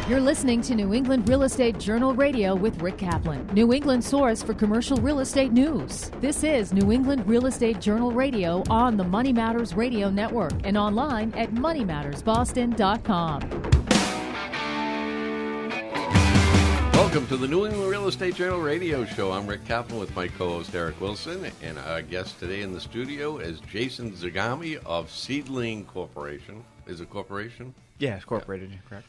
You're listening to New England Real Estate Journal Radio with Rick Kaplan, New England source for commercial real estate news. This is New England Real Estate Journal Radio on the Money Matters Radio Network and online at moneymattersboston.com. Welcome to the New England Real Estate Journal Radio Show. I'm Rick Kaplan with my co-host Eric Wilson, and our guest today in the studio is Jason Zagami of Seedling Corporation. Is it corporation? Yeah, it's incorporated, yeah. Correct.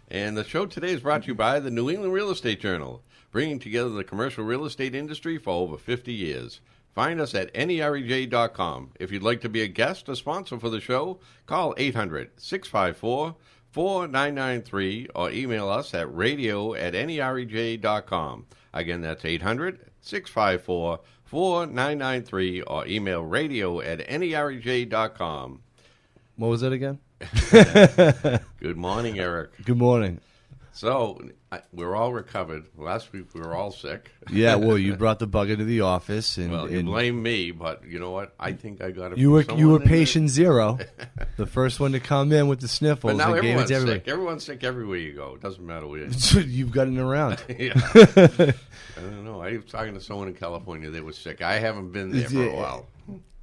And the show today is brought to you by the New England Real Estate Journal, bringing together the commercial real estate industry for over 50 years. Find us at NEREJ.com. If you'd like to be a guest or sponsor for the show, call 800-654-4993 or email us at radio@nerej.com. Again, that's 800-654-4993 or email radio@nerej.com. What was that again? Good morning, Eric. Good morning. So, we're all recovered. Last week we were all sick. Yeah, well, you brought the bug into the office, and well, you blame me, but you know what? I think I got it. You were patient zero, the first one to come in with the sniffles. But now and everyone's gave it to sick. Everyone's sick everywhere you go. It doesn't matter where. You've gotten around. Yeah. I don't know. I was talking to someone in California. They were sick. I haven't been there for a while.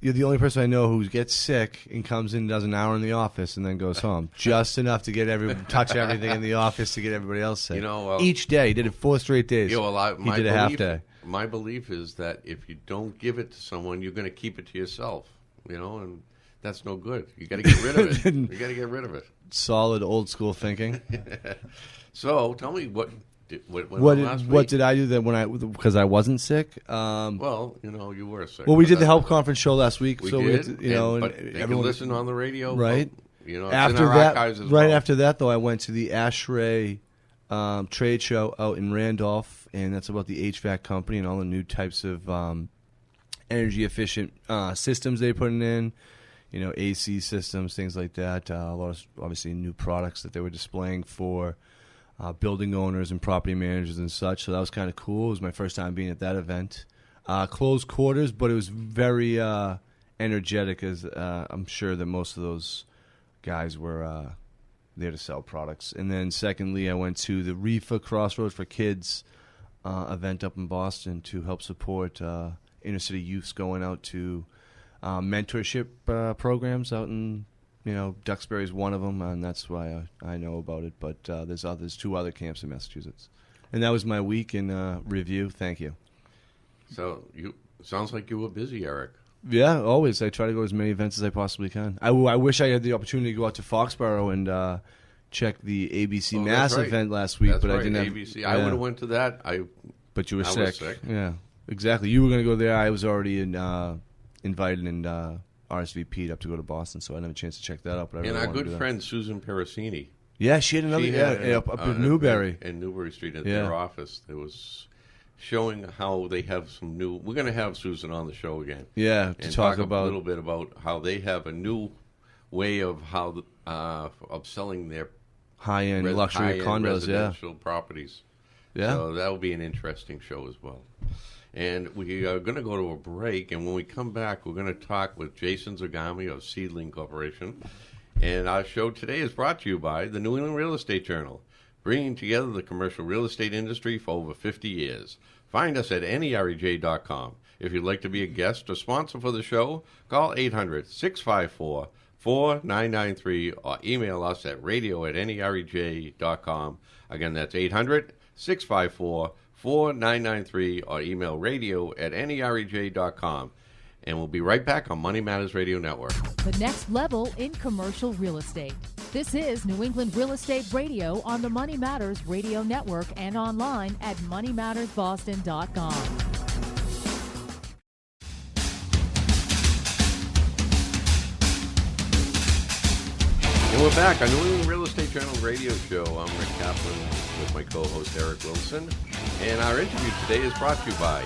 You're the only person I know who gets sick and comes in and does an hour in the office and then goes home. Just enough to get touch everything in the office to get everybody else sick. You know, each day. He did it 4 straight days. Yeah, well, he did a half day. My belief is that if you don't give it to someone, you're going to keep it to yourself. You know, and that's no good. You got to get rid of it. You got to get rid of it. Solid old school thinking. So, tell me what did I do then because I wasn't sick? Well, you know, you were sick. Well, we did the help conference show last week. We so did, we had to, but everyone listen on the radio, right? But, you know, after in our that, archives as right well. after that, though, I went to the ASHRAE Trade Show out in Randolph, and that's about the HVAC company and all the new types of energy efficient systems they're putting in. You know, AC systems, things like that. A lot of obviously new products that they were displaying for building owners and property managers and such. So that was kind of cool. It was my first time being at that event. Closed quarters, but it was very energetic, as I'm sure that most of those guys were there to sell products. And then secondly, I went to the REFA Crossroad for Kids event up in Boston to help support inner city youths going out to mentorship programs out in Duxbury's one of them, and that's why I know about it. But there's 2 other camps in Massachusetts. And that was my week in review. Thank you. So, sounds like you were busy, Eric. Yeah, always. I try to go to as many events as I possibly can. I wish I had the opportunity to go out to Foxborough and check the ABC Mass event last week, but I didn't have ABC. I would have went to that. But you were sick. Was sick. Yeah, exactly. You were going to go there. I was already invited and RSVP'd up to go to Boston, so I didn't have a chance to check that out. But I and really our good friend Susan Pericini. Yeah, she had another up in Newbury. In Newbury Street at their office. It was showing how they have some new... We're going to have Susan on the show again. Yeah, to talk about... a little bit about how they have a new way of of selling their... High-end luxury condos, residential properties. Yeah. So that will be an interesting show as well. And we are going to go to a break, and when we come back, we're going to talk with Jason Zagami of Seedling Corporation. And our show today is brought to you by the New England Real Estate Journal, bringing together the commercial real estate industry for over 50 years. Find us at NEREJ.com. If you'd like to be a guest or sponsor for the show, call 800-654-4993 or email us at radio@nerej.com. Again, that's 800-654-4993 or email radio@nerej.com. And we'll be right back on Money Matters Radio Network. The next level in commercial real estate. This is New England Real Estate Radio on the Money Matters Radio Network and online at moneymattersboston.com. And we're back on New England Real Estate Journal Radio Show. I'm Rick Kaplan with my co-host Eric Wilson. And our interview today is brought to you by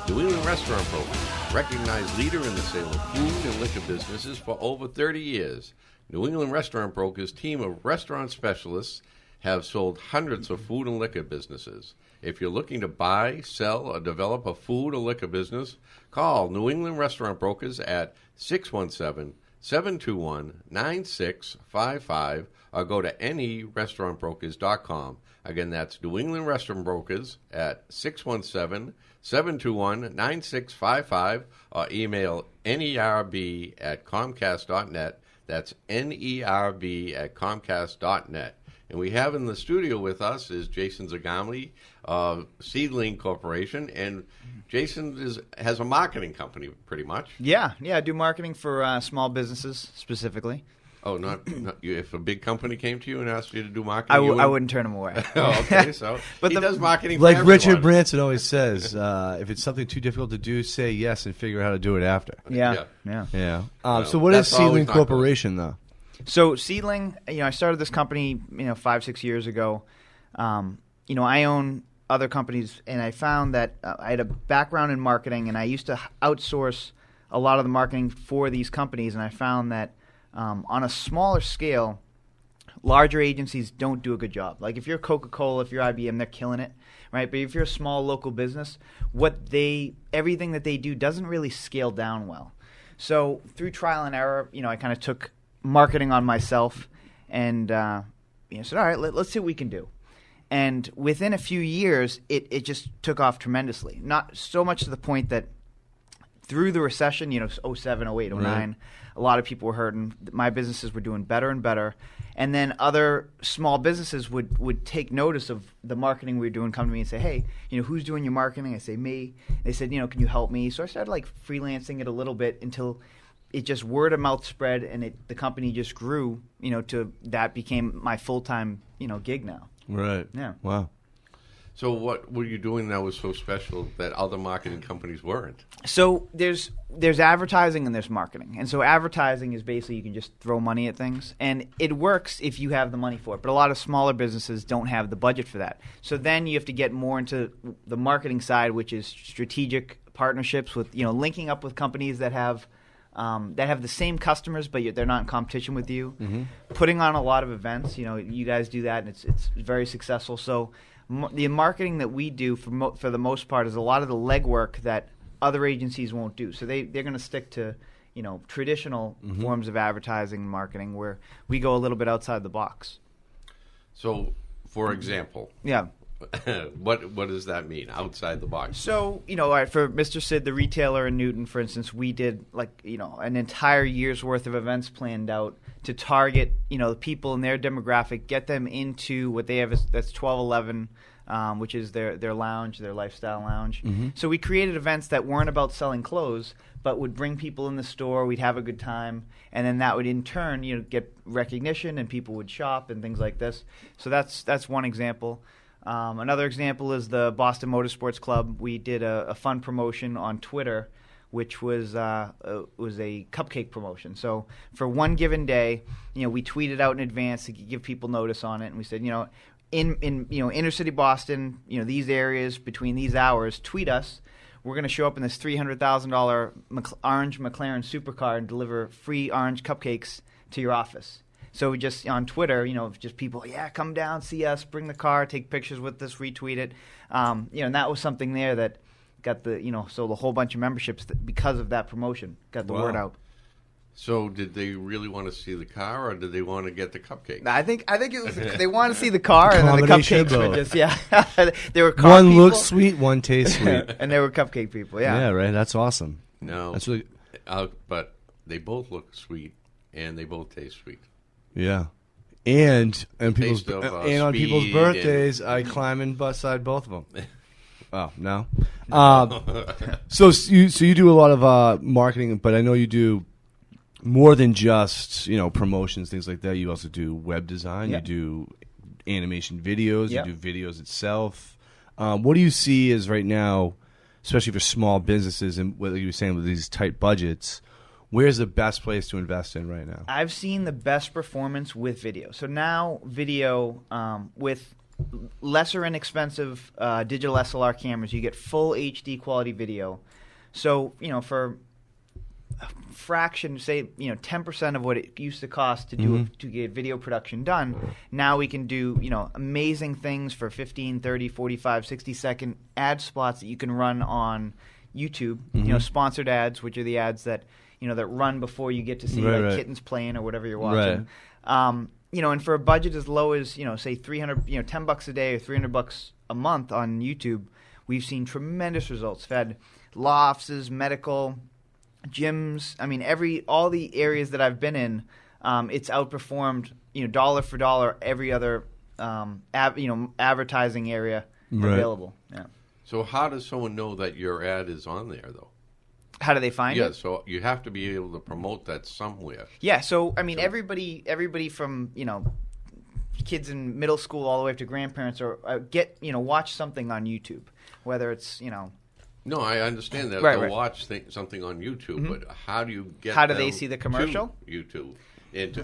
New England Restaurant Brokers, recognized leader in the sale of food and liquor businesses for over 30 years. New England Restaurant Brokers' team of restaurant specialists have sold hundreds of food and liquor businesses. If you're looking to buy, sell, or develop a food or liquor business, call New England Restaurant Brokers at 617-721-9655 or go to NEREJRadio.com. Again, that's New England Restaurant Brokers at 617-721-9655 or email nerb@comcast.net. That's nerb@comcast.net. And we have in the studio with us is Jason Zagami of Seedling Corporation. And Jason has a marketing company, pretty much. Yeah, I do marketing for small businesses specifically. Oh, not if a big company came to you and asked you to do marketing, I wouldn't turn them away. Oh, okay, so but he does marketing for like everyone. Richard Branson always says, if it's something too difficult to do, say yes and figure out how to do it after. Yeah. So what is Seedling Corporation, though? So Seedling, I started this company, 5-6 years ago. I own other companies, and I found that I had a background in marketing, and I used to outsource a lot of the marketing for these companies, and I found that on a smaller scale, larger agencies don't do a good job. Like if you're Coca-Cola, if you're IBM, they're killing it, right? But if you're a small local business, everything that they do doesn't really scale down well. So through trial and error, I kind of took marketing on myself and said, all right, let's see what we can do. And within a few years, it just took off tremendously. Not so much to the point that through the recession, 07, 08, 09, right. A lot of people were hurting. My businesses were doing better and better. And then other small businesses would take notice of the marketing we were doing, come to me and say, hey, who's doing your marketing? I say, me. They said, can you help me? So I started freelancing it a little bit until it just word of mouth spread, and the company just grew, to that became my full-time, gig now. Right. Yeah. Wow. So what were you doing that was so special that other marketing companies weren't? So there's advertising and there's marketing. And so advertising is basically you can just throw money at things. And it works if you have the money for it. But a lot of smaller businesses don't have the budget for that. So then you have to get more into the marketing side, which is strategic partnerships with, linking up with companies that have the same customers, but they're not in competition with you. Mm-hmm. Putting on a lot of events. You guys do that, and it's very successful. So the marketing that we do for the most part is a lot of the legwork that other agencies won't do. So they're going to stick to traditional mm-hmm. forms of advertising and marketing where we go a little bit outside the box. So, for example, yeah. What does that mean, outside the box? So, all right, for Mr. Sid, the retailer in Newton, for instance, we did an entire year's worth of events planned out to target, the people in their demographic, get them into what they have that's 1211, which is their lounge, their lifestyle lounge. Mm-hmm. So we created events that weren't about selling clothes, but would bring people in the store, we'd have a good time, and then that would in turn, get recognition and people would shop and things like this. So that's one example. Another example is the Boston Motorsports Club. We did a fun promotion on Twitter, which was a cupcake promotion. So for one given day, we tweeted out in advance to give people notice on it, and we said, in inner city Boston, these areas between these hours, tweet us. We're going to show up in this $300,000 orange McLaren supercar and deliver free orange cupcakes to your office. So just on Twitter, just people, come down, see us, bring the car, take pictures with us, retweet it. And that was something there that got sold a whole bunch of memberships because of that promotion, got the word out. So did they really want to see the car, or did they want to get the cupcakes? I think it was they wanted to see the car, and then the cupcakes were just they were car one people. Looks sweet, one tastes sweet, and they were cupcake people. Yeah, right. That's awesome. No, that's really, but they both look sweet, and they both taste sweet. Yeah, and people's and on people's birthdays, I climb and beside both of them. Oh no, so you do a lot of marketing, but I know you do more than just promotions, things like that. You also do web design. Yep. You do animation videos. Yep. You do videos itself. What do you see as right now, especially for small businesses and what you were saying with these tight budgets? Where's the best place to invest in right now? I've seen the best performance with video. So now video with lesser inexpensive digital SLR cameras, you get full HD quality video. So, for a fraction, say, 10% of what it used to cost to do to get video production done, now we can do, amazing things for 15, 30, 45, 60-second ad spots that you can run on YouTube, sponsored ads, which are the ads that that run before you get to see kittens playing or whatever you're watching. Right. and for a budget as low as, say $300, $10 a day or $300 a month on YouTube, we've seen tremendous results. We've had law offices, medical, gyms. I mean, all the areas that I've been in, it's outperformed, dollar for dollar every other, advertising area available. Yeah. So how does someone know that your ad is on there, though? How do they find it? Yeah, so you have to be able to promote that somewhere. Yeah, so I mean, everybody from kids in middle school all the way up to grandparents or watch something on YouTube, whether it's No, I understand that Right, they'll right. watch something on YouTube, but how do you get? How do them they see the commercial? to YouTube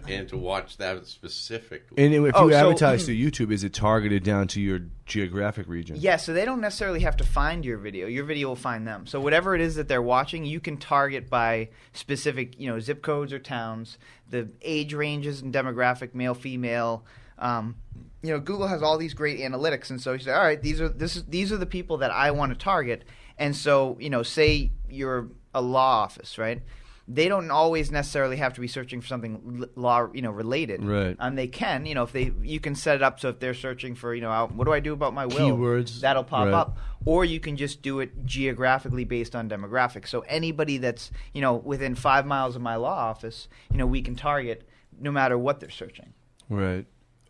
and to watch that specific. And if you advertise to YouTube, is it targeted down to your geographic region? Yeah, so they don't necessarily have to find your video. Your video will find them. So whatever it is that they're watching, you can target by specific, zip codes or towns, the age ranges and demographic, male, female. Google has all these great analytics, and so you say, all right, these are the people that I want to target. And so, say you're a law office, right? They don't always necessarily have to be searching for something law, related. Right. And they can, you can set it up so if they're searching for, what do I do about my will? Keywords. That'll pop Right. up. Or you can just do it geographically based on demographics. So anybody that's, within 5 miles of my law office, we can target no matter what they're searching. Right.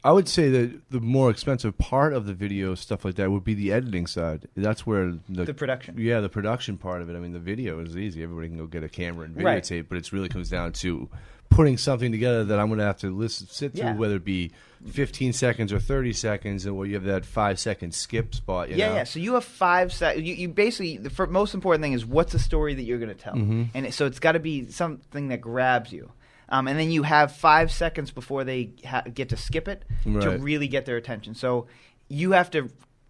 I would say that the more expensive part of the video, stuff like that, would be the editing side. That's where The production. Yeah, the production part of it. I mean, the video is easy. Everybody can go get a camera and Right. videotape, but it really comes down to putting something together that I'm going to have to sit through, Yeah. whether it be 15 seconds or 30 seconds, and where you have that 5-second skip spot. You know? Yeah. So you have 5 seconds. You basically, the most important thing is what's the story that you're going to tell. And so it's got to be something that grabs you. And then you have 5 seconds before they get to skip it to Right. really get their attention. So you have to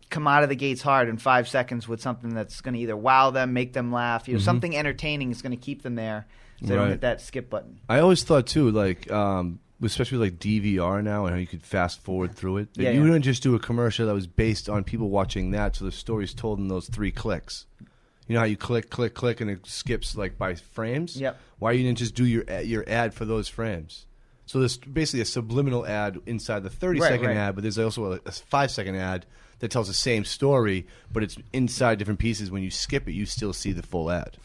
come out of the gates hard in 5 seconds with something that's going to either wow them, make them laugh. Something entertaining is going to keep them there so they don't Right. hit that skip button. I always thought too, especially like DVR now, and how you could fast forward through it. That you wouldn't just do a commercial that was based on people watching that, so the story's told in those 3 clicks. You know how you click, click, click, and it skips like by frames? Yep. Why you didn't just do your ad for those frames? So there's basically a subliminal ad inside the 30-second Right. ad, but there's also a 5-second ad that tells the same story, but it's inside different pieces. When you skip it, you still see the full ad.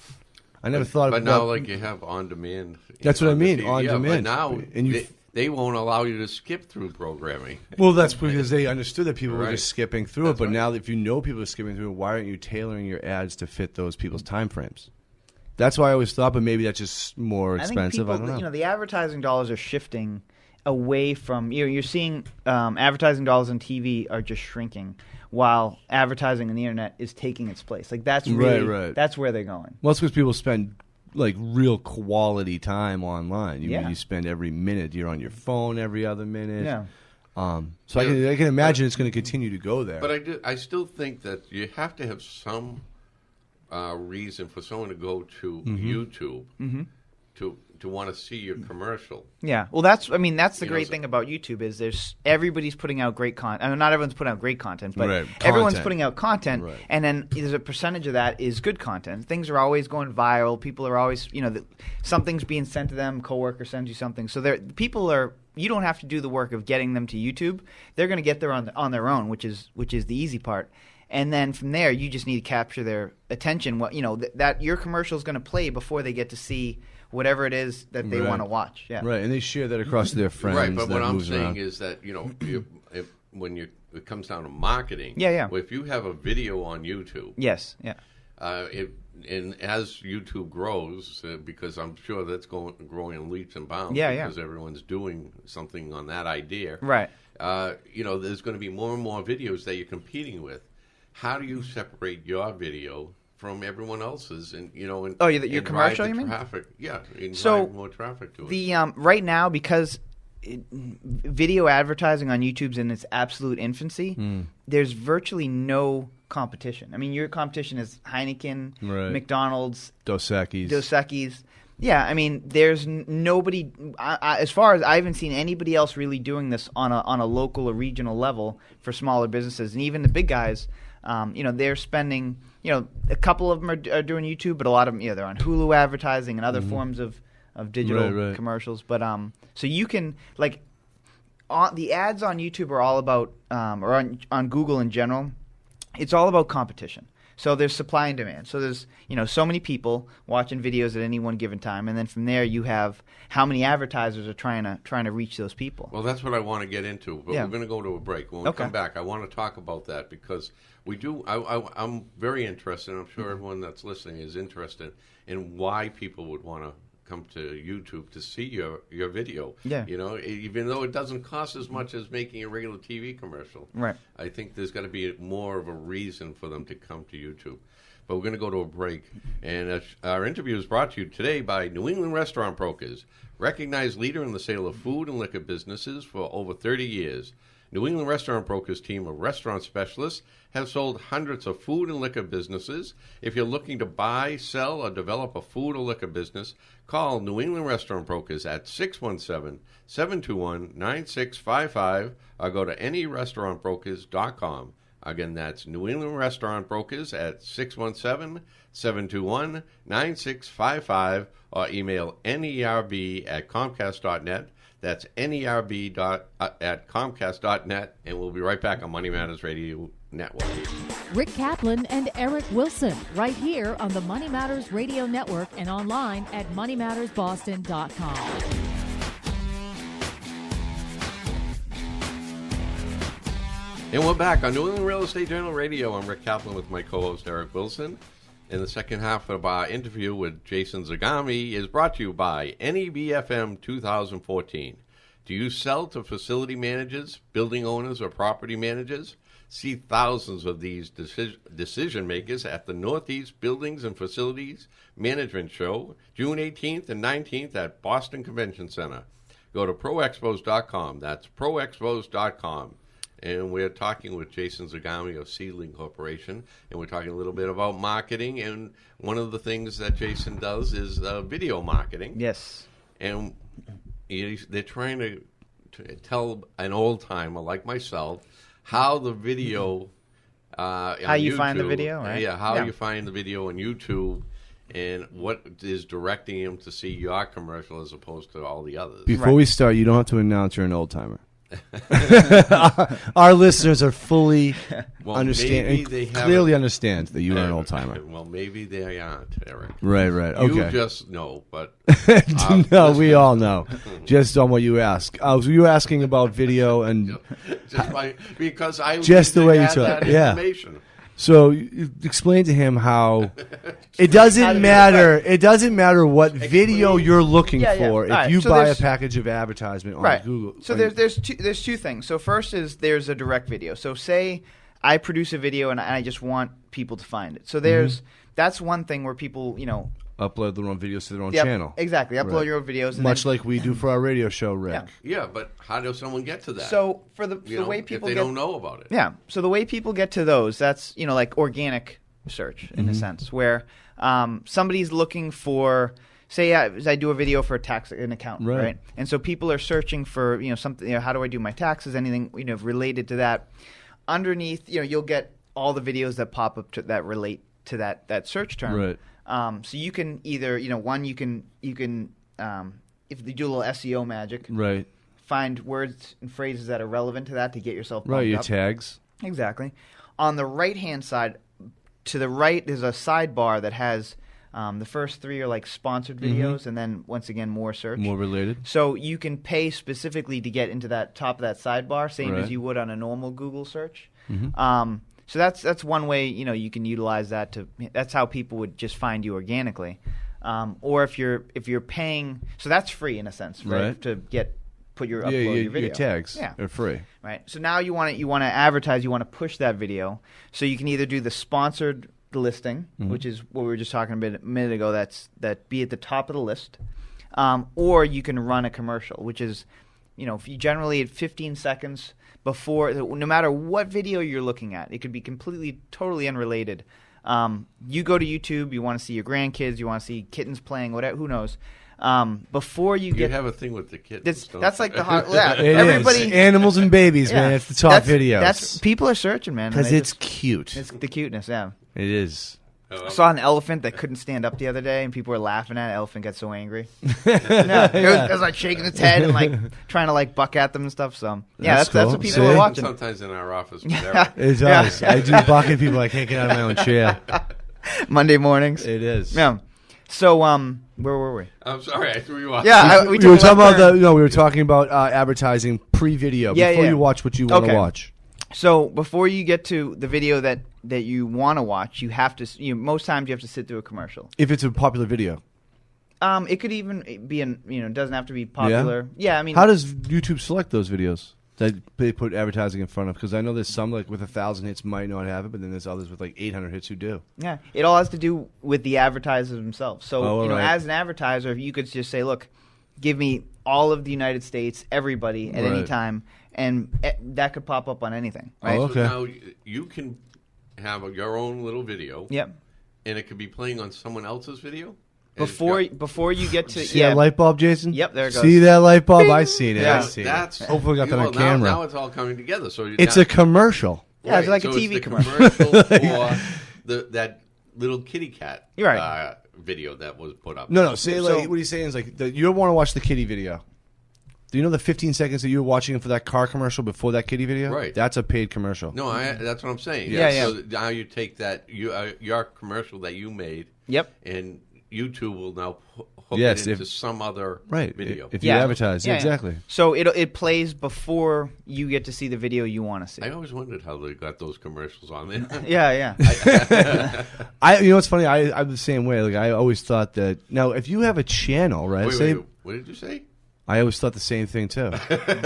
I never thought But about now, like, you have on demand. That's what I mean, on But demand. now, And they won't allow you to skip through programming. Well, that's because they understood that people were Right. just skipping through That's it. But right. now, if you know people are skipping through it, why aren't you tailoring your ads to fit those people's time frames? That's why I always thought, but maybe that's just more expensive. I I think don't people, know. the advertising dollars are shifting away from you're seeing advertising dollars on TV are just shrinking, while advertising on the internet is taking its place. Like that's really Right. that's where they're going. Well, it's because people spend like real quality time online. You spend every minute. You're on your phone every other minute. Yeah. So I can imagine it's going to continue to go there. But I still think that you have to have some reason for someone to go to YouTube to want to see your commercial. Yeah, well, that's the know, great so- thing about YouTube is everybody's putting out great content. I mean, not everyone's putting out great content, but Right, everyone's content. putting out content, Right. and then there's a percentage of that is good content. Things are always going viral. People are always, something's being sent to them. Coworker sends you something, so people are. You don't have to do the work of getting them to YouTube. They're going to get there on their own, which is the easy part. And then from there, you just need to capture their attention. That your commercial is going to play before they get to see whatever it is that they Right. want to watch. Yeah. Right, and they share that across their friends. Right, but that what I'm moves saying around. is that, when it comes down to marketing, Yeah. if you have a video on YouTube, Yes. Yeah. and as YouTube grows, because I'm sure that's growing in leaps and bounds, Yeah, yeah. because everyone's doing something on that idea, Right. There's going to be more and more videos that you're competing with. How do you separate your video from everyone else's, and your commercial, drive the you mean? traffic, and So, drive more traffic to it. The right now, because video advertising on YouTube's in its absolute infancy, there's virtually no competition. I mean, your competition is Heineken, Right. McDonald's, Dos Equis. Yeah, I mean, there's nobody. As far as I haven't seen anybody else really doing this on a local or regional level for smaller businesses, and even the big guys. They're spending. A couple of them are doing YouTube, but a lot of them, they're on Hulu advertising and other forms of digital Right. commercials. But so you can the ads on YouTube are all about, or on Google in general, it's all about competition. So there's supply and demand. So there's so many people watching videos at any one given time, and then from there you have how many advertisers are trying to reach those people. Well, that's what I want to get into, but we're going to go to a break. When we come back, I want to talk about that because we do. I'm very interested, and I'm sure everyone that's listening is interested in why people would want to come to YouTube to see your video. Yeah. Even though it doesn't cost as much as making a regular TV commercial. Right. I think there's got to be more of a reason for them to come to YouTube. But we're going to go to a break. And our interview is brought to you today by New England Restaurant Brokers, recognized leader in the sale of food and liquor businesses for over 30 years. New England Restaurant Brokers team of restaurant specialists have sold hundreds of food and liquor businesses. If you're looking to buy, sell, or develop a food or liquor business, call New England Restaurant Brokers at 617-721-9655 or go to NEREJRadio.com. Again, that's New England Restaurant Brokers at 617-721-9655 or email nerb@comcast.net. That's nerb@comcast.net, and we'll be right back on Money Matters Radio Network. Rick Kaplan and Eric Wilson, right here on the Money Matters Radio Network and online at moneymattersboston.com. And we're back on New England Real Estate Journal Radio. I'm Rick Kaplan with my co-host Eric Wilson. In the second half of our interview with Jason Zagami is brought to you by NEBFM 2014. Do you sell to facility managers, building owners, or property managers? See thousands of these decision makers at the Northeast Buildings and Facilities Management Show, June 18th and 19th at Boston Convention Center. Go to proexpos.com. That's proexpos.com. And we're talking with Jason Zagami of Seedling Corporation, and we're talking a little bit about marketing. And one of the things that Jason does is video marketing. Yes. And they're trying to tell an old timer like myself how the video, how you find the video, right? Yeah, how you find the video on YouTube, and what is directing him to see your commercial as opposed to all the others. Before we start, you don't have to announce you're an old timer. Our listeners are fully clearly understand that you are an old timer. Well, maybe they aren't, Eric. Right. Okay. You just know, but no, we all know. Just on what you ask. So you were asking about video and because I just the way you talk. Yeah. So explain to him how it doesn't matter. It doesn't matter what video you're looking for if you buy a package of advertisement on Google. So there's two things. So first is there's a direct video. So say I produce a video and I just want people to find it. So that's one thing where people upload their own videos to their own channel. Exactly. Upload your own videos. And much like we do for our radio show, Rick. Yeah, but how does someone get to that? So for the way people if they don't know about it. Yeah. So the way people get to those, that's like organic search in a sense, where somebody's looking for, say, I do a video for an accountant, right? And so people are searching for something. How do I do my taxes? Anything related to that. Underneath, you'll get all the videos that pop up that relate to that search term. Right. So you can either, you can if you do a little SEO magic, right, find words and phrases that are relevant to that to get yourself bumped your up. tags. Exactly. On the right-hand side, to the right, there's a sidebar that has the first three are like sponsored videos, and then once again more search, more related. So you can pay specifically to get into that top of that sidebar, same as you would on a normal Google search. So that's one way you can utilize that that's how people would just find you organically, or if you're paying, so that's free in a sense, right? To upload your video. Your tags are free, right? So now you want to advertise, you want to push that video, so you can either do the sponsored listing, which is what we were just talking about a minute ago. That be at the top of the list, or you can run a commercial, which is if you generally at 15 seconds. Before, no matter what video you're looking at, it could be totally unrelated. You go to YouTube, you want to see your grandkids, you want to see kittens playing, whatever, who knows. Before you have a thing with the kittens. That's like the hot. Everybody, animals and babies, man. It's the top videos. People are searching, man, because it's cute. It's the cuteness, yeah. It is. I saw an elephant that couldn't stand up the other day, and people were laughing at it. Elephant got so angry. It was like shaking its head and like trying to like buck at them and stuff. So that's cool. what people are watching. Sometimes in our office. It does. I do buck at people. I can't get out of my own chair. Monday mornings. It is. Yeah. So where were we? I'm sorry, I threw you off. Yeah, we were talking about advertising pre-video before you watch what you want to watch. So before you get to the video that you want to watch, you have to. Most times you have to sit through a commercial. If it's a popular video, it could even be it doesn't have to be popular. Yeah, I mean, how does YouTube select those videos that they put advertising in front of? Because I know there's some like with 1,000 hits might not have it, but then there's others with like 800 hits who do. Yeah, it all has to do with the advertisers themselves. So right. as an advertiser, if you could just say, look, give me all of the United States, everybody at any time. And that could pop up on anything. Right? Oh, okay. So now you can have your own little video. Yep. And it could be playing on someone else's video. Before you get to see that light bulb, Jason? Yep, there it goes. See that light bulb? I seen it. Yeah. I seen it. Hopefully, we got that on camera. Now it's all coming together. So it's a commercial. Yeah, right. It's like a TV commercial. For that little kitty cat video that was put up. No. Say like what he's saying is like you don't want to watch the kitty video. Do you know the 15 seconds that you were watching for that car commercial before that kitty video? Right. That's a paid commercial. No, that's what I'm saying. Yeah. So now you take that your commercial that you made. Yep. And YouTube will now hook it into some other video. If you advertise, exactly. So it plays before you get to see the video you want to see. I always wondered how they got those commercials on there. Yeah. You know what's funny? I'm the same way. Like I always thought that. Now, if you have a channel, right? Wait, what did you say? I always thought the same thing too.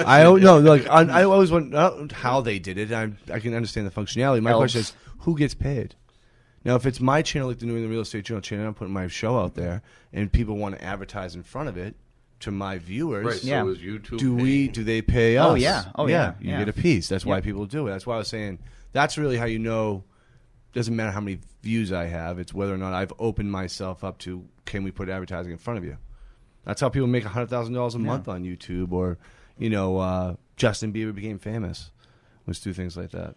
I always want how they did it. I can understand the functionality. My question is, who gets paid? Now, if it's my channel, like the New England Real Estate Journal channel, I'm putting my show out there, and people want to advertise in front of it to my viewers. Right. So is YouTube do they pay us? Oh yeah. You get a piece. That's why people do it. That's why I was saying that's really how you know. Doesn't matter how many views I have. It's whether or not I've opened myself up to can we put advertising in front of you. That's how people make $100,000 a month on YouTube, or Justin Bieber became famous. Was do things like that.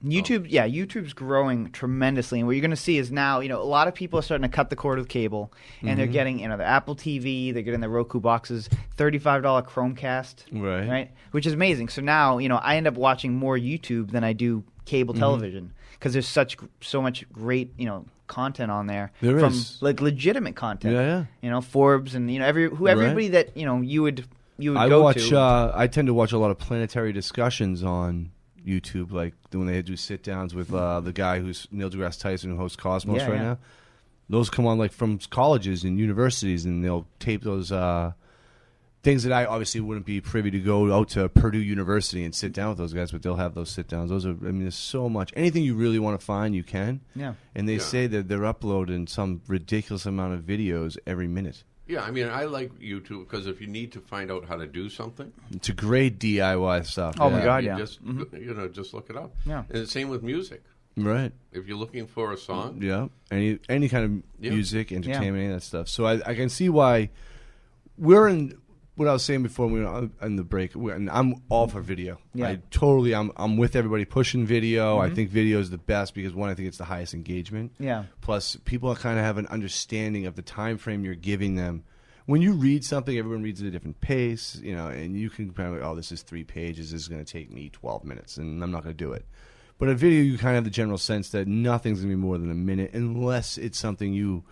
YouTube's growing tremendously, and what you're going to see is now, a lot of people are starting to cut the cord with cable, and they're getting, the Apple TV, they're getting the Roku boxes, $35 Chromecast, right? Which is amazing. So now, I end up watching more YouTube than I do cable television because there's so much great, content on there. There is like legitimate content. Yeah. Forbes and everybody that you would go to. I tend to watch a lot of planetary discussions on YouTube, like when they do sit downs with the guy who's Neil deGrasse Tyson who hosts Cosmos now. Those come on like from colleges and universities, and they'll tape those things that I obviously wouldn't be privy to go out to Purdue University and sit down with those guys, but they'll have those sit downs. Those are, there's so much. Anything you really want to find, you can. Yeah. And they say that they're uploading some ridiculous amount of videos every minute. Yeah, I like YouTube because if you need to find out how to do something, it's a great DIY stuff. Oh my God, just just look it up. Yeah, and the same with music. Right. If you're looking for a song, any kind of music, entertainment, any of that stuff. So I can see why we're in. What I was saying before we were in the break, and I'm all for video. Yeah. I'm with everybody pushing video. I think video is the best because one, I think it's the highest engagement. Yeah. Plus, people kind of have an understanding of the time frame you're giving them. When you read something, everyone reads at a different pace, and you can kind of like, this is 3 pages. This is going to take me 12 minutes, and I'm not going to do it. But a video, you kind of have the general sense that nothing's going to be more than a minute unless it's something you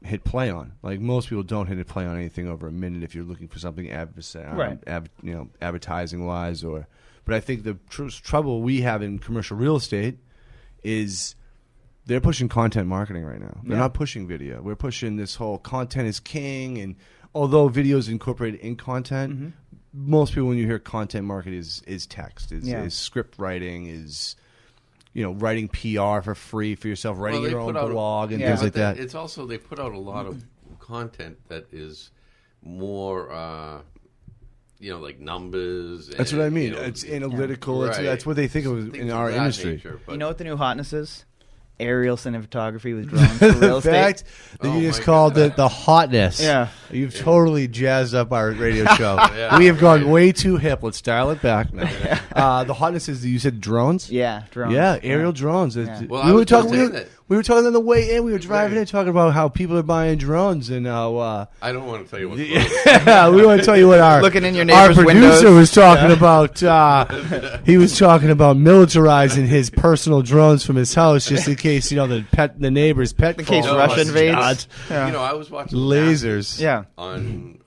hit play on. Like most people don't hit play on anything over a minute if you're looking for something advertising wise but I think the trouble we have in commercial real estate is they're pushing content marketing right now. They're not pushing video. We're pushing this whole content is king, and although video is incorporated in content, most people when you hear content market is text, is script writing, is writing PR for free for yourself, writing your own blog and things like that. It's also they put out a lot of content that is more, like numbers. That's what I mean. It's analytical. That's what they think of in our industry. You know what the new hotness is? aerial cinematography with drones for real The fact estate. that Oh you just my called God. it the hotness. Yeah. You've totally jazzed up our radio show. Yeah. We have gone way too hip. Let's dial it back now. The hotness is, you said drones? Yeah, drones. Yeah, aerial drones. Yeah. Well, I was just saying that. We were talking on the way in. We were driving Right. in talking about how people are buying drones and how. I don't want to tell you what. Yeah, we want to tell you what our Looking in your our neighbor's producer windows. was talking about. He was talking about militarizing his personal drones from his house just in case the neighbor's pet. In case falls. Russia Oh, invades. God. Yeah. I was watching Lasers. Yeah. on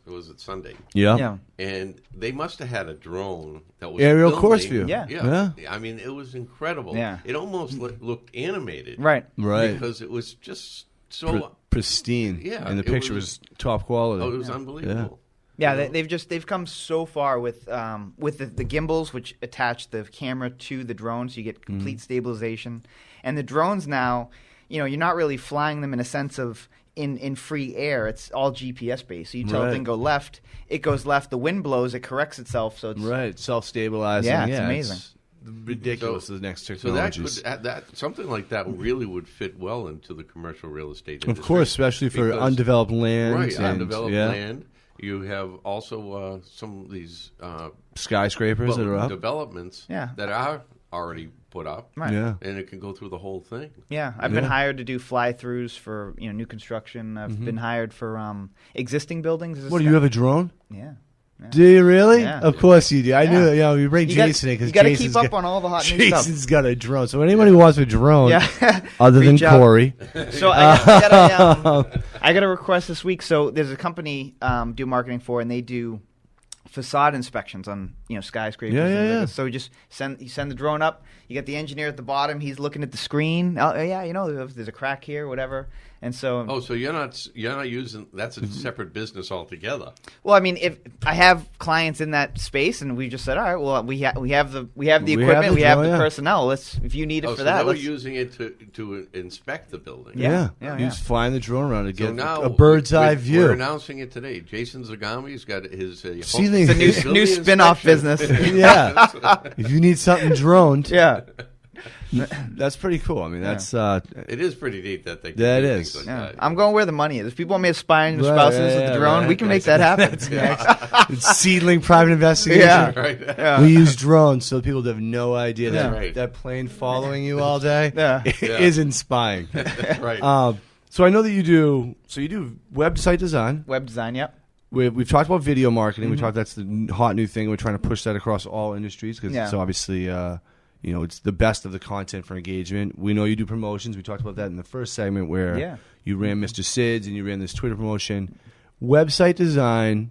was it Sunday? Yeah. Yeah. And they must have had a drone that was Aerial filming. course view. Yeah. Yeah. I mean, it was incredible. Yeah. It almost looked animated. Right. Right. Because it was just so. Pristine. Yeah, And the it picture was top quality. Oh, it was unbelievable. Yeah, You know? they've come so far with the gimbals, which attach the camera to the drone, so you get complete stabilization. And the drones now, you're not really flying them in a sense of in free air. It's all GPS based. So you tell Right. the thing go left, it goes left. The wind blows, it corrects itself. So it's Right. Self-stabilizing. Yeah, it's amazing. Ridiculous. The next So that technologies. could something like that really would fit well into the commercial real estate industry. Of course, especially for Because- undeveloped land. Right, and, undeveloped yeah, land. You have also some of these skyscrapers that are up. developments Yeah. that are already put up, Right. Yeah. and it can go through the whole thing. Yeah, I've been Yeah. hired to do fly-throughs for new construction. I've been hired for existing buildings. What, do you have a drone? Yeah. Do you really? Yeah. Of course you do. I Yeah. knew it. You bring You got- Jason in because you gotta Jason's keep up on all the hot new stuff. Jason's got a drone. So anybody who wants a drone, Yeah. other than Reach out. Corey, So I got a request this week. So there's a company do marketing for, and they do facade inspections on skyscrapers. Yeah, and yeah, things like yeah. that. So you send the drone up. You get the engineer at the bottom. He's looking at the screen. Oh, yeah, if there's a crack here, whatever. And so, Oh, so you're not using that's a separate business altogether. well, I mean, if I have clients in that space, and we just said, all right, well, we have the equipment, we have the the drone, yeah. personnel. If you need it Oh, for so that, they were let's. using it to inspect the building. Yeah. He's flying the drone around to So get now a bird's eye We're view. announcing it today. Jason Zagami's got his Seedling- It's a His new spin-off business. Yeah. If you need something droned, Yeah. that's pretty cool. I mean, that's It is pretty neat that they can That do is. things like Yeah. that. I'm going where the money is. If people want me to spy on the Right, spouses yeah, with yeah, the drone, right. we can make that happen. it's Seedling private investigation. Yeah. Right. Yeah. We use drones so people have no idea Yeah. that Right. that plane following you all day Yeah. isn't spying. Right. So I know that you do. So you do website design. Web design, yep. We've talked about video marketing. We talked that's the hot new thing. We're trying to push that across all industries because Yeah. it's obviously it's the best of the content for engagement. We know you do promotions. We talked about that in the first segment where Yeah. you ran Mr. Sid's and you ran this Twitter promotion. Website design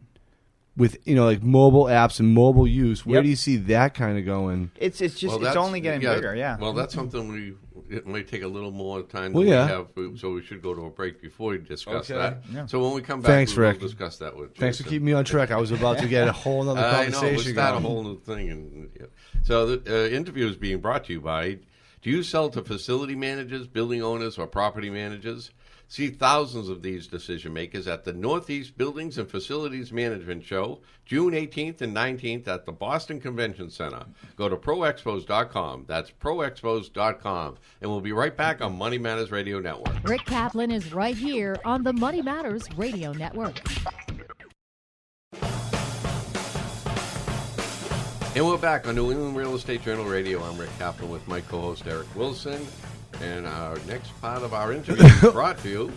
with like mobile apps and mobile use. Where Yep. do you see that kind of going? It's just Well, it's that's- only getting bigger, yeah. Well, that's something it might take a little more time Well, than yeah. we have, so we should go to a break before we discuss Okay. that. Yeah. So when we come back, Thanks, we'll Rick. discuss that with Thanks for Jason. keeping me on track. I was about to get a whole other I know, conversation we'll start going. a whole new thing. So the interview is being brought to you by, do you sell to facility managers, building owners, or property managers? See thousands of these decision makers at the Northeast Buildings and Facilities Management Show, June 18th and 19th at the Boston Convention Center. Go to proexpos.com. That's proexpos.com. And we'll be right back on Money Matters Radio Network. Rick Kaplan is right here on the Money Matters Radio Network. And we're back on New England Real Estate Journal Radio. I'm Rick Kaplan with my co-host Eric Wilson. And our next part of our interview is brought to you.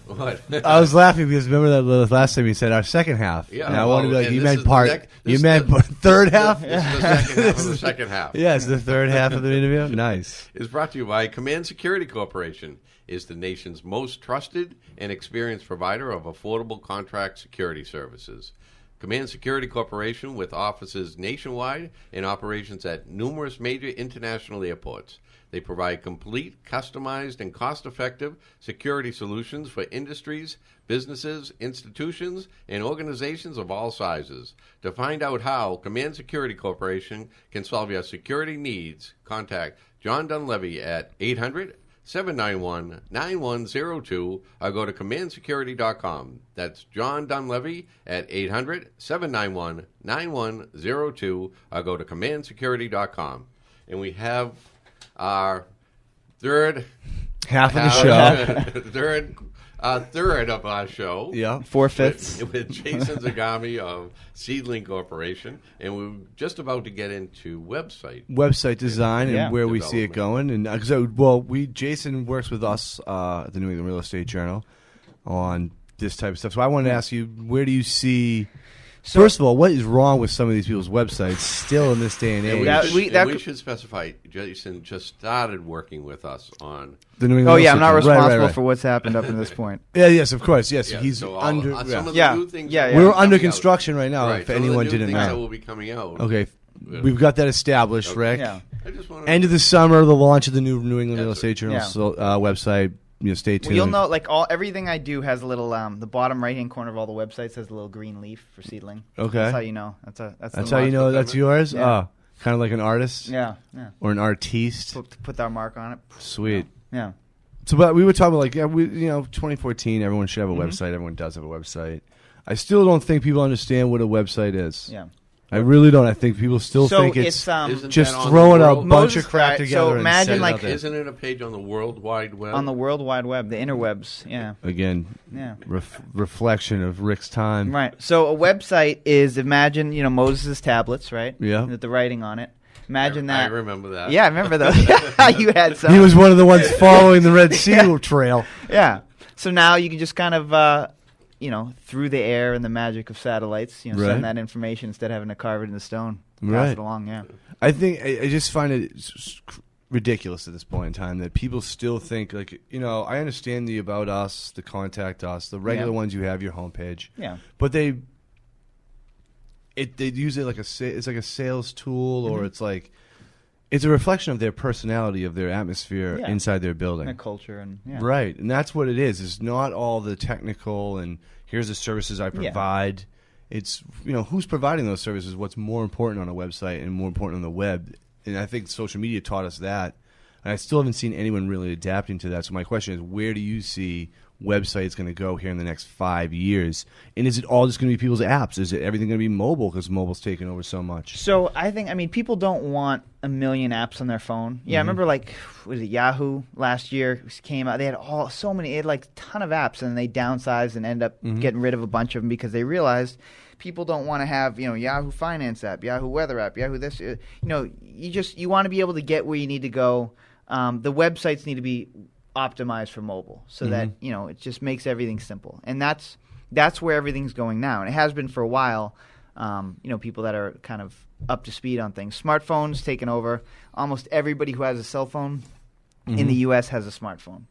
What? I was laughing because remember that the last time you said our second half. Yeah, And I wanted to be like, and you this meant is the part. next- You this meant is the- third half. This is the second half of the second half. Yeah, it's the third half of the interview. Nice. Is brought to you by Command Security Corporation. Is the nation's most trusted and experienced provider of affordable contract security services. Command Security Corporation, with offices nationwide and operations at numerous major international airports. They provide complete, customized, and cost-effective security solutions for industries, businesses, institutions, and organizations of all sizes. To find out how Command Security Corporation can solve your security needs, contact John Dunleavy at 800-791-9102 or go to commandsecurity.com. That's John Dunleavy at 800-791-9102 or go to commandsecurity.com. And we have our third half of the show. Third of our show. Yeah. 4/5 with Jason Zagami of Seedling Corporation, and we're just about to get into website design and where we see it going. And Jason works with us at the New England Real Estate Journal on this type of stuff. So I wanted to ask you, where do you see? First of all, what is wrong with some of these people's websites still in this day and age? We should specify, Jason just started working with us on the New England. I'm not responsible for what's happened up to this point. Yes, of course. Yes, he's so under. Some of the new things we're under construction right now. Right, if anyone didn't know, that will be coming out. Okay, we've got that established, Rick. Yeah. End of the summer, the launch of the new New England Real Estate Journal website. Stay tuned. Well, you'll know, everything I do has a little. The bottom right hand corner of all the websites has a little green leaf for Seedling. Okay, that's how you know. That's how you know that's yours. Yeah. Kind of like an artist. Yeah. Or an artiste. Put our mark on it. Sweet. Yeah. So, but we were talking about 2014. Everyone should have a website. Everyone does have a website. I still don't think people understand what a website is. Yeah. I really don't. I think people still think it's just throwing a bunch of crap together. So imagine isn't it a page on the World Wide Web? On the World Wide Web, the interwebs, yeah. Again, reflection of Rick's time. Right. So a website is, imagine, Moses' tablets, right? Yeah. With the writing on it. Imagine that. I remember that. Yeah, I remember those. You had some. He was one of the ones following the Red Sea Trail. Yeah. So now you can just kind of through the air and the magic of satellites, send that information instead of having to carve it in the stone. Pass it along, yeah. I think I just find it ridiculous at this point in time that people still think I understand the about us, the contact us, the regular ones you have your homepage. Yeah. But they use it like it's like a sales tool, or it's a reflection of their personality, of their atmosphere inside their building. Their culture. Right. And that's what it is. It's not all the technical and here's the services I provide. It's, who's providing those services, what's more important on a website and more important on the web. And I think social media taught us that. And I still haven't seen anyone really adapting to that. So my question is, where do you see websites going to go here in the next 5 years? And is it all just going to be people's apps? Is it everything going to be mobile because mobile's taken over so much? So I think, people don't want a million apps on their phone. Yeah, I remember was it Yahoo last year came out? They had they had a ton of apps, and they downsized and ended up getting rid of a bunch of them because they realized people don't want to have, Yahoo Finance app, Yahoo Weather app, Yahoo this. You want to be able to get where you need to go. The websites need to be optimized for mobile so that it just makes everything simple, and that's where everything's going now, and it has been for a while. People that are kind of up to speed on things, smartphones taken over. Almost everybody who has a cell phone in the U.S. has a smartphone.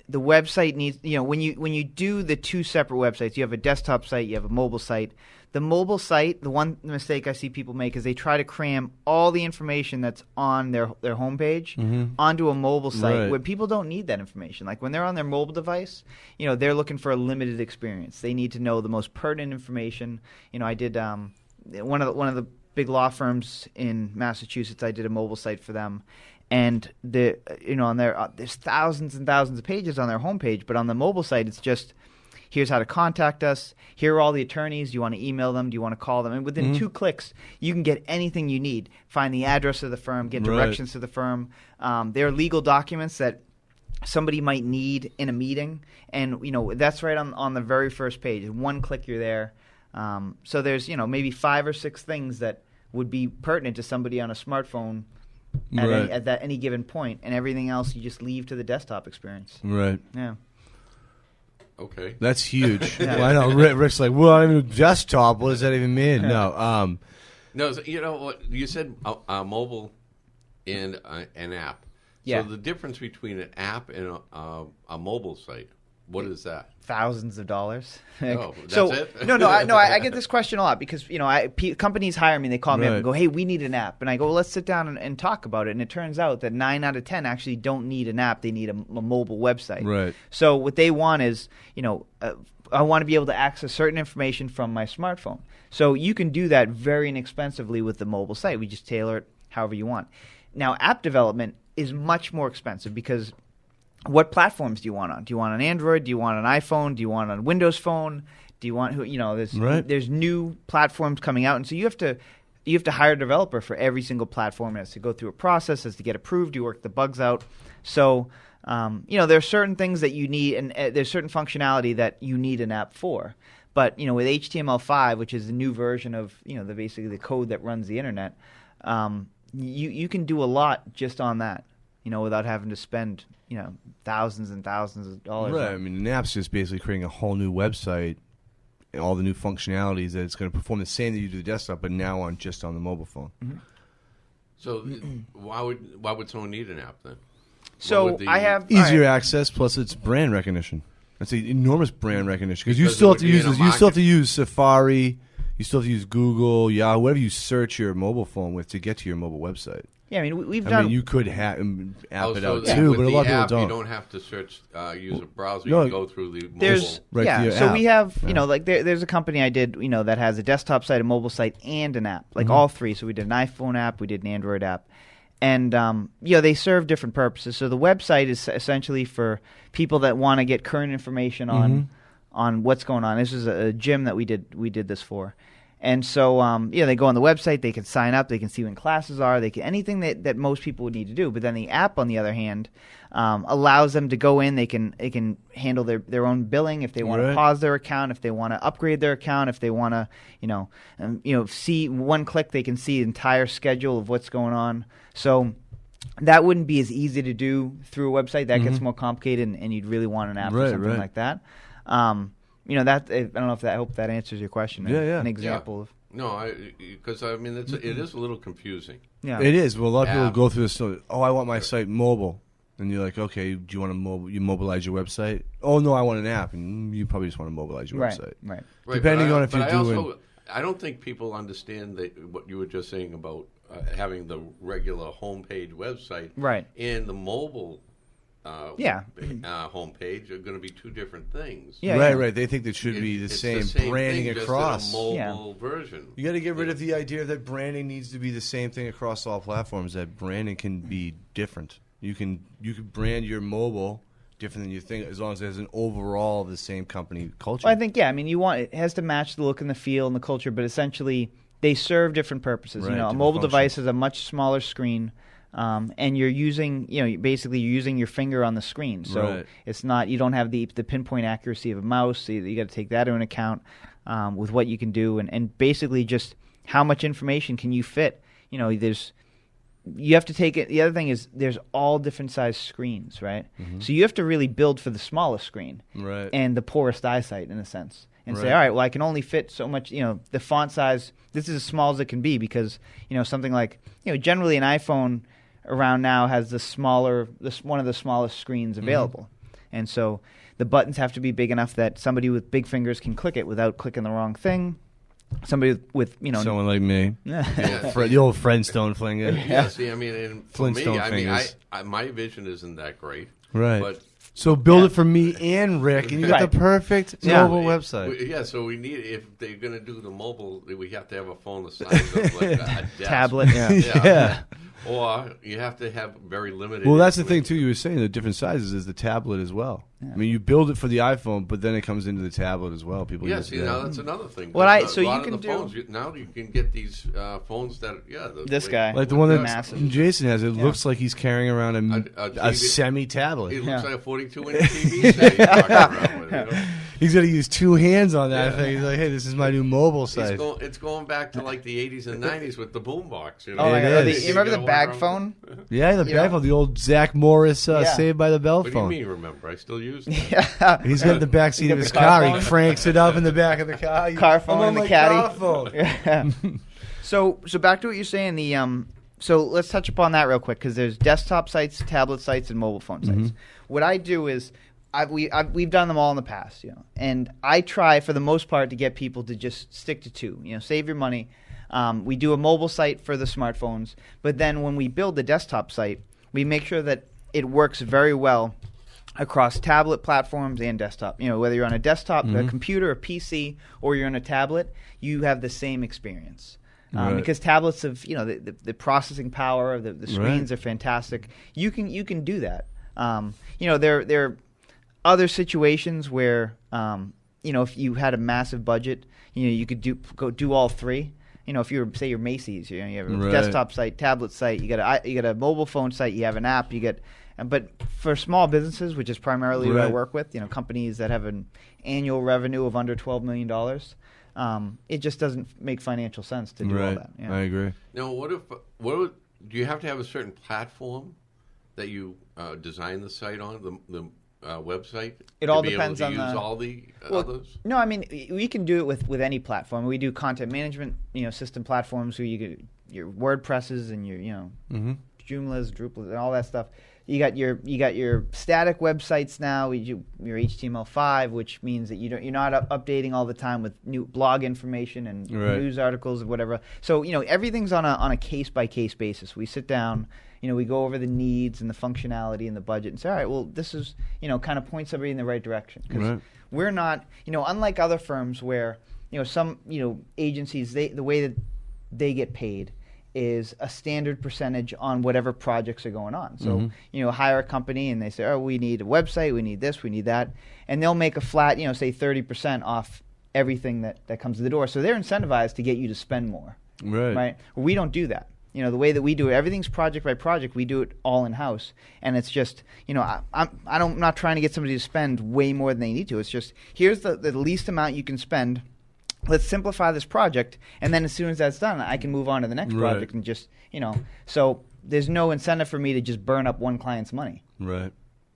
The website needs, when you do the two separate websites, you have a desktop site, you have a mobile site. The mobile site, the one mistake I see people make is they try to cram all the information that's on their homepage onto a mobile site where people don't need that information. Like when they're on their mobile device, they're looking for a limited experience. They need to know the most pertinent information. I did one of the big law firms in Massachusetts. I did a mobile site for them, and on there's thousands and thousands of pages on their homepage, but on the mobile site it's just, here's how to contact us. Here are all the attorneys. Do you want to email them? Do you want to call them? And within 2 clicks, you can get anything you need. Find the address of the firm, get directions to the firm. There are legal documents that somebody might need in a meeting, and that's right on the very first page. In 1 click, you're there. So there's maybe 5 or 6 things that would be pertinent to somebody on a smartphone at any given point, and everything else you just leave to the desktop experience. Right. Yeah. Okay. That's huge. Well, I know Rick's like, well, I mean, desktop. What does that even mean? No. No. What you said? Mobile and an app. Yeah. So the difference between an app and a mobile site, what is that? Thousands of dollars. Oh, that's it? No. I get this question a lot because companies hire me. They call me up and go, "Hey, we need an app," and I go, "Well, let's sit down and talk about it." And it turns out that 9 out of 10 actually don't need an app; they need a mobile website. Right. So what they want is, I want to be able to access certain information from my smartphone. So you can do that very inexpensively with the mobile site. We just tailor it however you want. Now, app development is much more expensive because what platforms do you want on? Do you want an Android? Do you want an iPhone? Do you want a Windows phone? Do you want there's new platforms coming out, and so you have to you have to hire a developer for every single platform. It has to go through a process, has to get approved, you work the bugs out. So, there are certain things that you need, and there's certain functionality that you need an app for. But, with HTML5, which is the new version of, basically the code that runs the internet, you can do a lot just on that, without having to spend, thousands and thousands of dollars. Right. I mean, an app's just basically creating a whole new website and all the new functionalities that it's going to perform the same that you do the desktop, but now just on the mobile phone. Mm-hmm. So why would someone need an app then? So I have easier access, plus it's brand recognition. That's an enormous brand recognition because you still have to use this. You still have to use Safari. You still have to use Google, Yahoo, whatever you search your mobile phone with to get to your mobile website. Yeah, I mean, I mean, you could app it out yeah. too, With but a lot of people app, don't. You don't have to search, use a browser. You can go through the mobile. There's so we have, there's a company I did, that has a desktop site, a mobile site, and an app, all three. So we did an iPhone app, we did an Android app. And, they serve different purposes. So the website is essentially for people that want to get current information on what's going on. This is a gym that we did this for. And so, they go on the website, they can sign up, they can see when classes are, they can anything that most people would need to do. But then the app, on the other hand, allows them to go in, they can handle their own billing if they want to pause their account, if they want to upgrade their account, if they want to, see one click, they can see the entire schedule of what's going on. So that wouldn't be as easy to do through a website. That gets more complicated, and you'd really want an app for something like that. That I don't know if I hope that answers your question. Yeah. An example of no, because it is a little confusing. Yeah, it is. Well, a lot of people go through this. Oh, I want my site mobile, and you're like, okay, do you want to mobilize your website? Oh no, I want an app, and you probably just want to mobilize your website. Right. Depending on if you're doing. I don't think people understand what you were just saying about having the regular homepage website, and the mobile. Homepage are going to be two different things. Right. They think that should be the same branding thing, across. Just in a mobile version. You got to get rid of the idea that branding needs to be the same thing across all platforms. That branding can be different. You can brand your mobile different than you think, as long as there's an overall the same company culture. Well, I think it has to match the look and the feel and the culture, but essentially they serve different purposes. Right, a mobile device has a much smaller screen. And you're using, basically you're using your finger on the screen. So it's not, you don't have the pinpoint accuracy of a mouse. So you got to take that into account with what you can do. And basically just how much information can you fit? You have to take it. The other thing is there's all different size screens, right? So you have to really build for the smallest screen and the poorest eyesight in a sense. And say, all right, well, I can only fit so much, the font size, this is as small as it can be because, something like, generally an iPhone around now has one of the smallest screens available. And so the buttons have to be big enough that somebody with big fingers can click it without clicking the wrong thing. Somebody with, someone like me. The old Flintstone flinger. Yeah, see, I mean, for me, my vision isn't that great. Right. But so build it for me and Rick, and you got the perfect mobile website. So we need, if they're going to do the mobile, we have to have a phone the size of like a desk. Tablet. Yeah. Or you have to have very limited. Well, that's the thing too. You were saying the different sizes is the tablet as well. Yeah. I mean, you build it for the iPhone, but then it comes into the tablet as well. People use see, now that's another thing. So you can do phones, now you can get these phones that this guy like the one that massive. Jason has. It looks like he's carrying around a semi-tablet. It looks like a 42-inch TV set he's walking around with. He's got to use two hands on that thing. He's like, hey, this is my new mobile site. It's going back to like the 80s and 90s with the boombox. Oh my God! You remember the bag phone? Yeah, the bag phone, the old Zach Morris Saved by the Bell phone. What do you mean? Remember, I still use it. He's got the back seat of his car. He cranks it up in the back of the car. Car phone and the caddy. So back to what you're saying. So let's touch upon that real quick because there's desktop sites, tablet sites, and mobile phone sites. What I do is we've done them all in the past, and I try for the most part to get people to just stick to two. Save your money. We do a mobile site for the smartphones, but then when we build the desktop site, we make sure that it works very well across tablet platforms and desktop. Whether you're on a desktop, a computer, a PC, or you're on a tablet, you have the same experience. Because tablets have, the processing power, the screens are fantastic. You can do that. There are other situations where, if you had a massive budget, you could do all three. if you're say you're Macy's, you have a Right. desktop site, tablet site, you got a mobile phone site, you have an app, but for small businesses, which is primarily what I Right. work with, companies that have an annual revenue of under $12 million, it just doesn't make financial sense to do all that. Yeah. I agree. Now, do you have to have a certain platform that you design the site on, the website? It all to be depends able to on use the- all the Well, others? No, I mean we can do it with any platform. We do content management, system platforms where you get your WordPresses and your Joomlas, Drupals, and all that stuff. You got your static websites now. Your HTML5, which means that you're not updating all the time with new blog information and Right. news articles or whatever. So everything's on a case by case basis. We sit down. We go over the needs and the functionality and the budget and say, all right, well, this is, kind of points everybody in the right direction. Because Right. we're not, unlike other firms where, some, agencies, the way that they get paid is a standard percentage on whatever projects are going on. So, hire a company and they say, oh, we need a website, we need this, we need that. And they'll make a flat, say 30% off everything that comes to the door. So they're incentivized to get you to spend more. Right. We don't do that. The way that we do it, everything's project by project. We do it all in-house. And it's just, I'm not trying to get somebody to spend way more than they need to. It's just, here's the least amount you can spend. Let's simplify this project. And then as soon as that's done, I can move on to the next Right. project and just, So there's no incentive for me to just burn up one client's money. Right.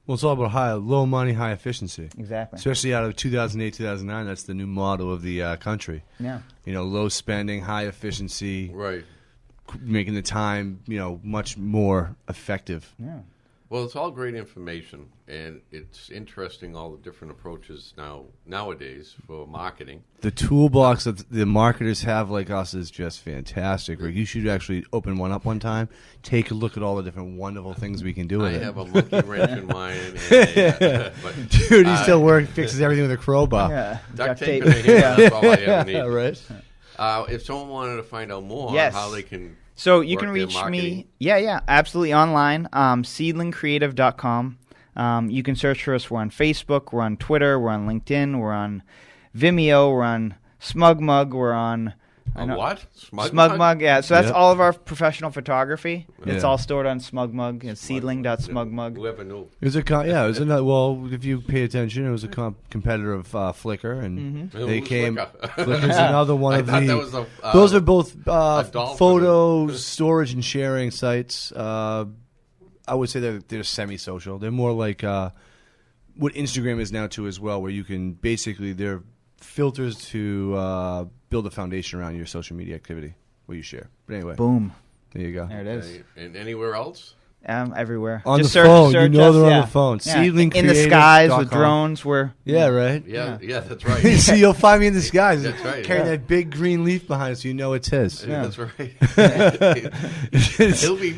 Well, it's all about low money, high efficiency. Exactly. Especially out of 2008, 2009, that's the new motto of the country. Yeah. Low spending, high efficiency, Right. making the time, much more effective. Yeah. Well, it's all great information, and it's interesting all the different approaches nowadays for marketing. The toolbox that the marketers have like us is just fantastic. Rick, you should actually open one up one time. Take a look at all the different wonderful things we can do with I it. have a monkey wrench in mine, and Dude, he still fixes everything with a crowbar. Yeah. duct tape in the hand. That's all I ever need. Right. If someone wanted to find out more Yes. how they can So you work can their reach marketing. me, absolutely online, seedlingcreative.com. You can search for us. We're on Facebook, we're on Twitter, we're on LinkedIn, we're on Vimeo, we're on SmugMug, we're on what? SmugMug, yeah. So that's Yep. all of our professional photography. It's Yeah. all stored on SmugMug. It's seedling.smugmug. Whoever knew. It was it was another. Well, if you pay attention, it was a competitor of Flickr, and they Who's came. Flickr? Flickr's another one I of thought the. that was a, those are both dolphin. photo storage and sharing sites. I would say they're semi-social. They're more like what Instagram is now too, as well, where you can basically they're filters to build a foundation around your social media activity, what you share. But anyway, Boom. there you go. There it is. And anywhere else? Everywhere. On Just the phone, search they're us, on yeah. the phone. Yeah. Seedling in the skies with creative.com. drones. We're Yeah, right. Yeah, that's right. See, you'll find me in the skies. That's right, Carrying yeah. that big green leaf behind us, so you know it's his. Yeah, that's right. he'll be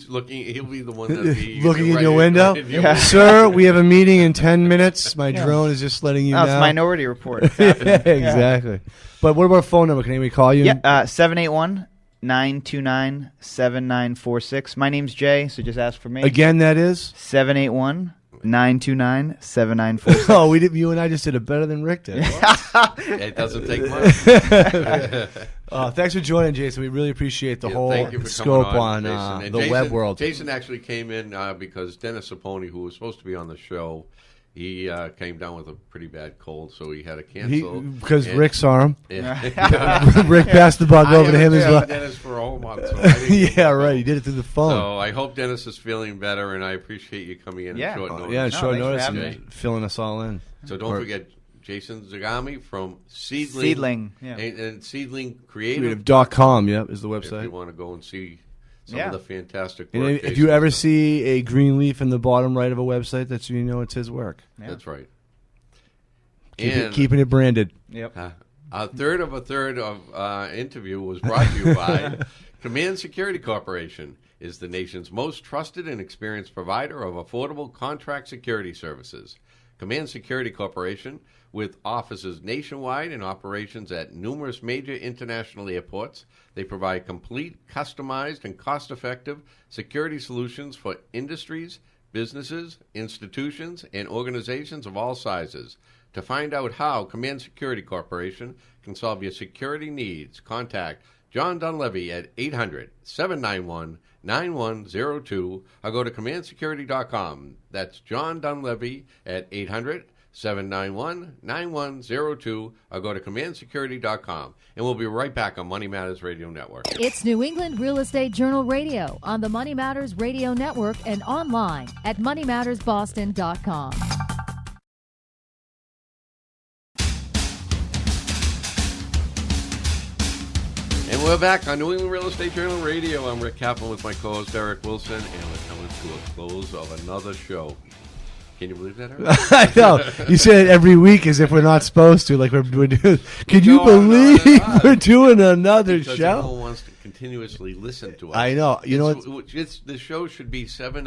looking. He'll be the one that be Looking in right your window, right in your Yeah. Sir. We have a meeting in 10 minutes. My drone is just letting you it's know. Minority Report. It's Yeah, happening. exactly. But what about our phone number? Can anybody call you? Yeah, 781-929-7946. My name's Jay, so just ask for me. Again, that is. 781-929-7946. Oh, we did. You and I just did it better than Rick did. It doesn't take much. Thanks for joining, Jason. We really appreciate the Yeah, whole thank you for scope coming on Jason. And the Jason, web world. Jason actually came in because Dennis Saponi, who was supposed to be on the show, he came down with a pretty bad cold, so he had to cancel. Because And- Rick saw him. Yeah. Rick passed the bug over to him as well. Dennis for a whole month. So I didn't Yeah, know. right. He did it through the phone. So I hope Dennis is feeling better, and I appreciate you coming in Yeah. at short notice. Yeah, No, short thanks for notice having and me. filling us all in. So don't forget Jason Zagami from Seedling. Seedling, yeah. And Seedling Creative. Creative.com, yep, is the If website. you want to go and see some Yeah. of the fantastic And work. if Jason you ever does. see a green leaf in the bottom right of a website, that's you know it's his work. That's right. Keeping it branded. Yep. A third of interview was brought to you by Command Security Corporation. Is the nation's most trusted and experienced provider of affordable contract security services. Command Security Corporation, with offices nationwide and operations at numerous major international airports, they provide complete, customized, and cost-effective security solutions for industries, businesses, institutions, and organizations of all sizes. To find out how Command Security Corporation can solve your security needs, contact John Dunleavy at 800-791-9102, or go to commandsecurity.com. That's John Dunleavy at 800-791-9102, or go to commandsecurity.com. And we'll be right back on Money Matters Radio Network. It's New England Real Estate Journal Radio on the Money Matters Radio Network and online at moneymattersboston.com. And we're back on New England Real Estate Journal Radio. I'm Rick Kaplan with my co-host Eric Wilson, and we're coming to a close of another show. Can you believe that, Eric? I know. You say it every week as if we're not supposed to. Like we're doing. Can you No, believe we're doing another Because show? everyone wants to continuously listen to us. I know. You know the show should be 7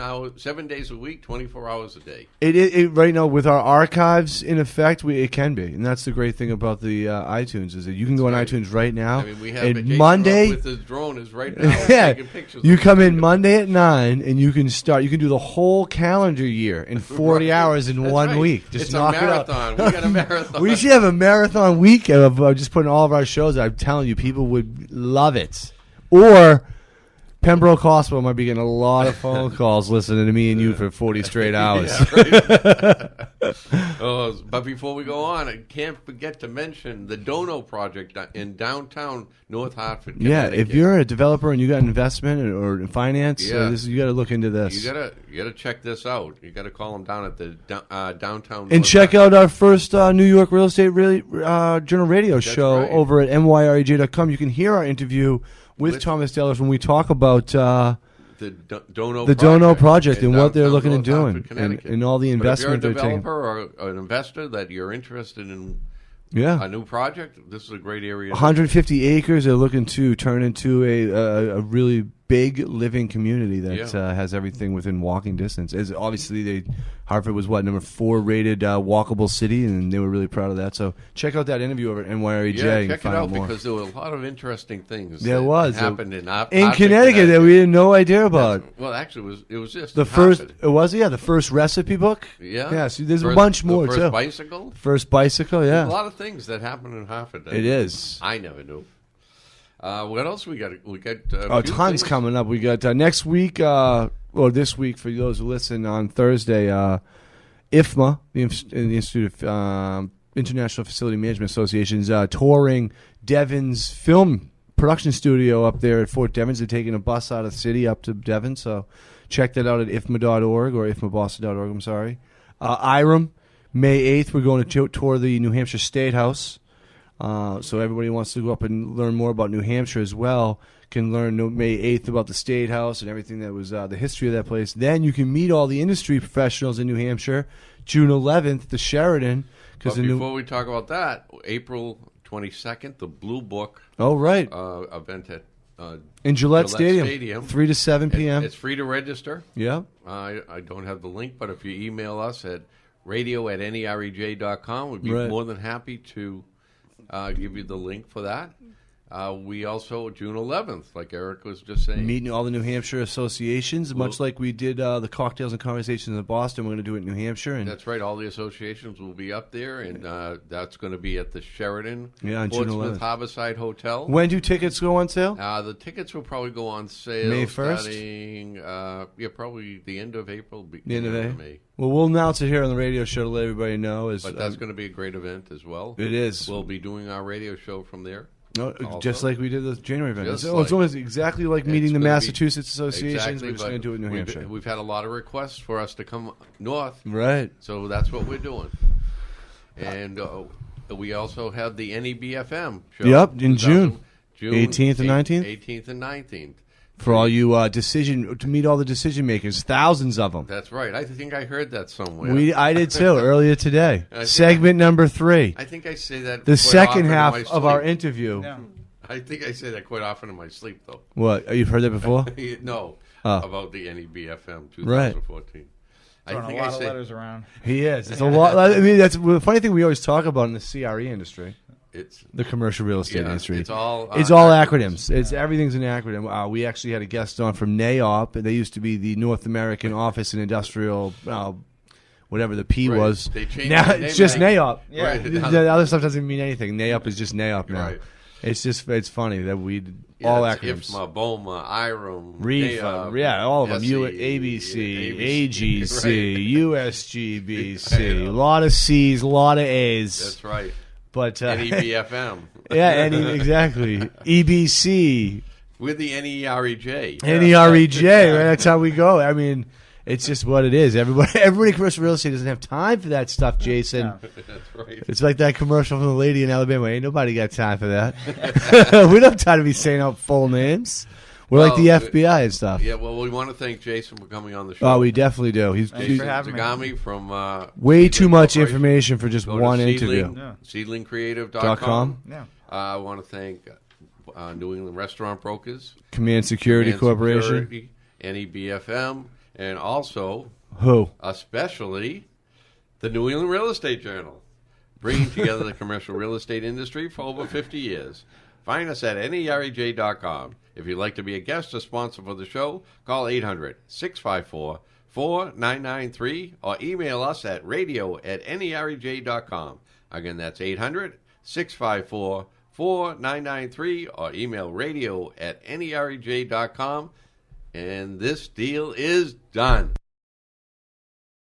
days a week, 24 hours a day. It right now with our archives in effect, it can be, and that's the great thing about the iTunes is that you can go on iTunes right now. I mean, we have and Jason Monday with his drone is right now yeah, taking pictures. you of come the in video. Monday at 9, and you can start. You can do the whole calendar year in 40 hours in That's 1 right. week. Just It's knock a it out. marathon. We got a marathon. We should have a marathon week of just putting all of our shows. I'm telling you, people would love it. Or Pembroke Hospital might be getting a lot of phone calls listening to me and you for 40 straight hours. Yeah, right. But before we go on, I can't forget to mention the Dono project in downtown North Hartford, Yeah, Connecticut. if you're a developer and you got investment or finance, Yeah. you got to look into this. You gotta check this out. You gotta call them down at the downtown. And North check Hartford. out our first New York Real Estate Journal Radio show right. over at NYREJ.com. You can hear our interview with Thomas Dellers when we talk about the Dono project in and what they're downtown looking at North doing Hartford, Connecticut. and all the investment But they're if you're a taking. developer or an investor that you're interested in Yeah. a new project, this is a great area. 150 acres they're looking to turn into a really big living community that has everything within walking distance. As obviously, Hartford was number 4 rated walkable city, and they were really proud of that. So check out that interview over at NYREJ. Yeah, and check it find out more. because there were a lot of interesting things There that was happened in Connecticut that we had no idea about. Well, actually, it was just The first the first recipe book. Yeah, Yeah. So there's a First- bunch more the first too. bicycle. First bicycle. There's Yeah. a lot of things that happened in Hartford. It is. I never knew. What else we got? We got Tons coming up. We got next week, or this week for those who listen on Thursday. IFMA, the Institute of International Facility Management Associations, touring Devon's film production studio up there at Fort Devens. They're taking a bus out of the city up to Devon, so check that out at ifma.org or ifmaboston.org. I'm sorry. IREM, May 8th, we're going to tour the New Hampshire State House. So everybody who wants to go up and learn more about New Hampshire as well can learn May 8th about the State House and everything that was the history of that place. Then you can meet all the industry professionals in New Hampshire. June 11th, the Sheridan. But before we talk about that, April 22nd, the Blue Book right. event at in Gillette Stadium, 3 to 7 p.m. It's free to register. Yeah. I don't have the link, but if you email us at radio@nerej.com, we'd be Right. more than happy to give you the link for that. We also, June 11th, like Eric was just saying. Meeting all the New Hampshire associations, much like we did the Cocktails and Conversations in Boston. We're going to do it in New Hampshire. And That's right. All the associations will be up there, and that's going to be at the Sheridan on June 11th. Portsmouth Harborside Hotel. When do tickets go on sale? The tickets will probably go on sale May 1st? starting, probably the end of April. The end of May. May. Well, we'll announce it here on the radio show to let everybody know. But that's going to be a great event as well. It is. We'll be doing our radio show from there. No, just like we did the January event. Just It's almost exactly like meeting the gonna be- Massachusetts associations. Exactly, We're just but going to do it in New Hampshire. We've had a lot of requests for us to come north, Right. so that's what we're doing. And we also have the NEBFM show. Yep, in June 18th 18th and 19th? 18th and 19th. For all you to meet all the decision makers, thousands of them. That's right. I think I heard that somewhere. I did too earlier today. I think- Segment number 3. I think I say that The quite second often in half my of our sleep. interview. Yeah. I think I say that quite often in my sleep, though. What? You've heard that before? No, Oh. about the NEBFM 2014. Right. Throwing a lot of letters around. He is. It's a lot. I mean, that's the funny thing we always talk about in the CRE industry, It's the commercial real estate industry. It's all acronyms. It's everything's an acronym. We actually had a guest on from NAOP. They used to be the North American Office and Industrial, whatever the P Right. was. They changed Now the name it's just now. NAOP. Yeah. Right. The other stuff doesn't mean anything. NAOP is just NAOP now. Right. It's funny that all acronyms. IFMA, BOMA, IREM, REFA, all of them. ABC, AGC, USGBC. A lot of C's, a lot of A's. That's right. But NEBFM. Exactly. EBC. With the NEREJ. NEREJ, right? That's how we go. I mean, it's just what it is. Everybody in commercial real estate doesn't have time for that stuff, Jason. That's right. It's like that commercial from the lady in Alabama. Ain't nobody got time for that. We don't have time to be saying out full names. We're like the FBI and stuff. Yeah, well, we want to thank Jason for coming on the show. Oh, we definitely do. Thanks for having Zagami from way Seedling too much Corporation. information for just Go to one Seedling, interview. Seedlingcreative.com. Yeah. I want to thank New England Restaurant Brokers, Command Security Command Corporation. Security, NEBFM, and also, Who? especially, the New England Real Estate Journal, bringing together the commercial real estate industry for over 50 years. Find us at NEREJ.com. If you'd like to be a guest or sponsor for the show, call 800-654-4993 or email us at radio@nerej.com. Again, that's 800-654-4993 or email radio@nerej.com. And this deal is done.